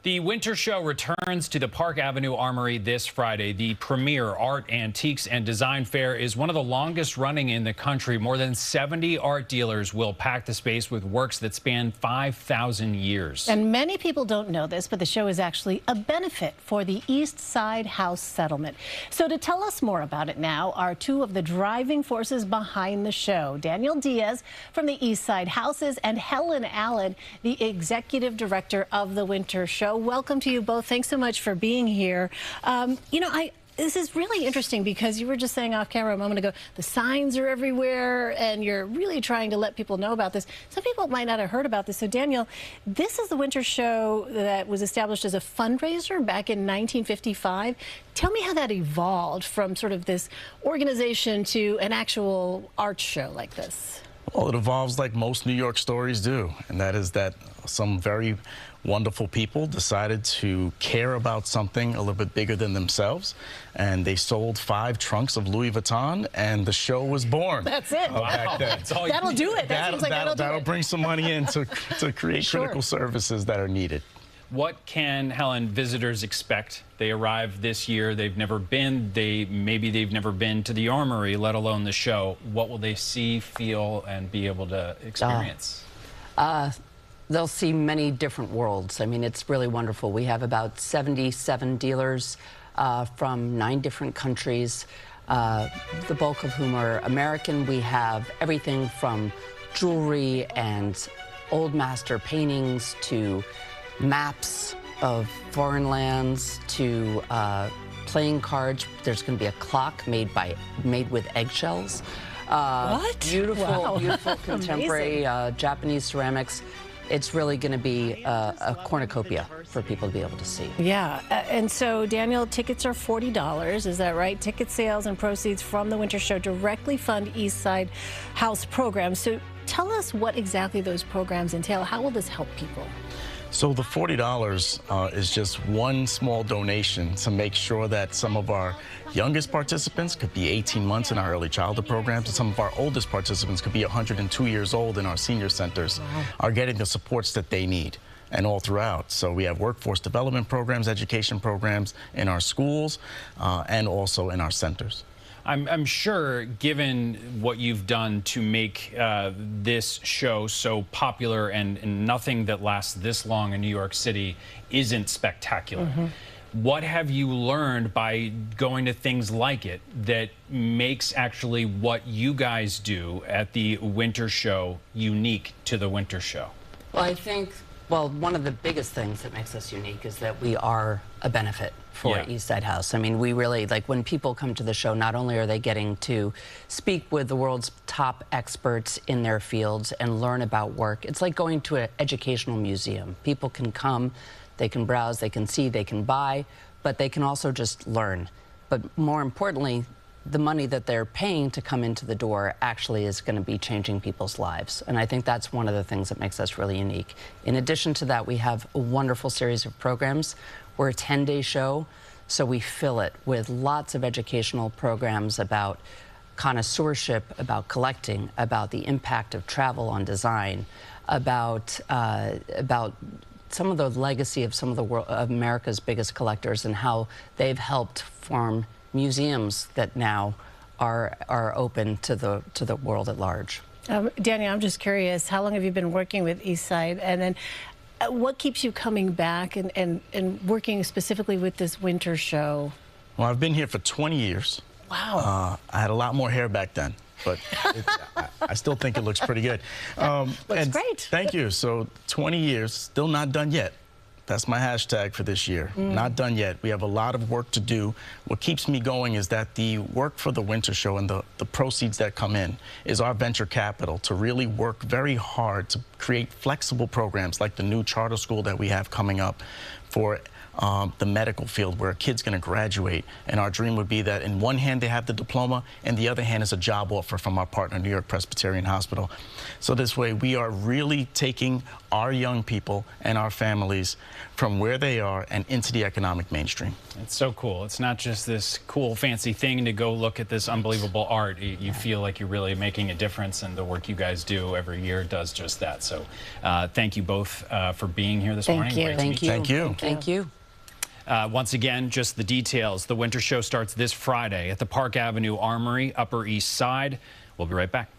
The winter show returns to the Park Avenue Armory this Friday. The premier art, antiques, and design fair is one of the longest running in the country. More than 70 art dealers will pack the space with works that span 5,000 years. And many people don't know this, but the show is actually a benefit for the East Side House settlement. So to tell us more about it now are two of the driving forces behind the show. Daniel Diaz from the East Side Houses and Helen Allen, the executive director of the winter show. Welcome to you both. Thanks so much for being here. This is really interesting because you were just saying off camera a moment ago, the signs are everywhere and you're really trying to let people know about this. Some people might not have heard about this. So Daniel, this is the winter show that was established as a fundraiser back in 1955. Tell me how that evolved from sort of this organization to an actual art show like this. Well, it evolves like most New York stories do, and that is that some very wonderful people decided to care about something a little bit bigger than themselves, and they sold 5 trunks of Louis Vuitton, and the show was born. That's it. Wow. That'll do it. That'll bring some money in to create critical services that are needed. What can, Helen, visitors expect? They arrive this year. They've never been. Maybe they've never been to the Armory, let alone the show. What will they see, feel, and be able to experience? They'll see many different worlds. I mean, it's really wonderful. We have about 77 dealers from 9 different countries, the bulk of whom are American. We have everything from jewelry and old master paintings to maps of foreign lands to playing cards. There's going to be a clock made with eggshells. What? Beautiful contemporary Japanese ceramics. It's really going to be a cornucopia for people to be able to see. Yeah, and so, Daniel, tickets are $40, is that right? Ticket sales and proceeds from the winter show directly fund East Side House programs. So tell us what exactly those programs entail. How will this help people? So the $40 is just one small donation to make sure that some of our youngest participants could be 18 months in our early childhood programs, and some of our oldest participants could be 102 years old in our senior centers, are getting the supports that they need, and all throughout. So we have workforce development programs, education programs in our schools, and also in our centers. I'm sure, given what you've done to make this show so popular, and nothing that lasts this long in New York City isn't spectacular. What have you learned by going to things like it that makes actually what you guys do at the winter show unique to the winter show? Well, I think, one of the biggest things that makes us unique is that we are a benefit for East Side House. I mean, we really, like, when people come to the show, not only are they getting to speak with the world's top experts in their fields and learn about work, it's like going to an educational museum. People can come, they can browse, they can see, they can buy, but they can also just learn. But more importantly, the money that they're paying to come into the door actually is going to be changing people's lives. And I think that's one of the things that makes us really unique. In addition to that, we have a wonderful series of programs. We're a 10-day show, so we fill it with lots of educational programs about connoisseurship, about collecting, about the impact of travel on design, about some of the legacy of some of of America's biggest collectors and how they've helped form museums that now are open to the world at large. Daniel, I'm just curious, how long have you been working with East Side? And then what keeps you coming back and working specifically with this winter show? Well, I've been here for 20 years. Wow. I had a lot more hair back then, but I still think it looks pretty good. Looks great. Thank you. So 20 years, still not done yet. That's my hashtag for this year. Not done yet. We have a lot of work to do. What keeps me going is that the work for the winter show and the proceeds that come in is our venture capital to really work very hard to create flexible programs like the new charter school that we have coming up for the medical field, where a kid's going to graduate, and our dream would be that in one hand they have the diploma and the other hand is a job offer from our partner, New York Presbyterian Hospital. So this way we are really taking our young people and our families from where they are and into the economic mainstream. It's so cool. It's not just this cool, fancy thing to go look at this unbelievable art. You feel like you're really making a difference, and the work you guys do every year does just that. So thank you both for being here this morning. Thank you. Thank you. Thank you. Thank you. Once again, just the details. The winter show starts this Friday at the Park Avenue Armory, Upper East Side. We'll be right back.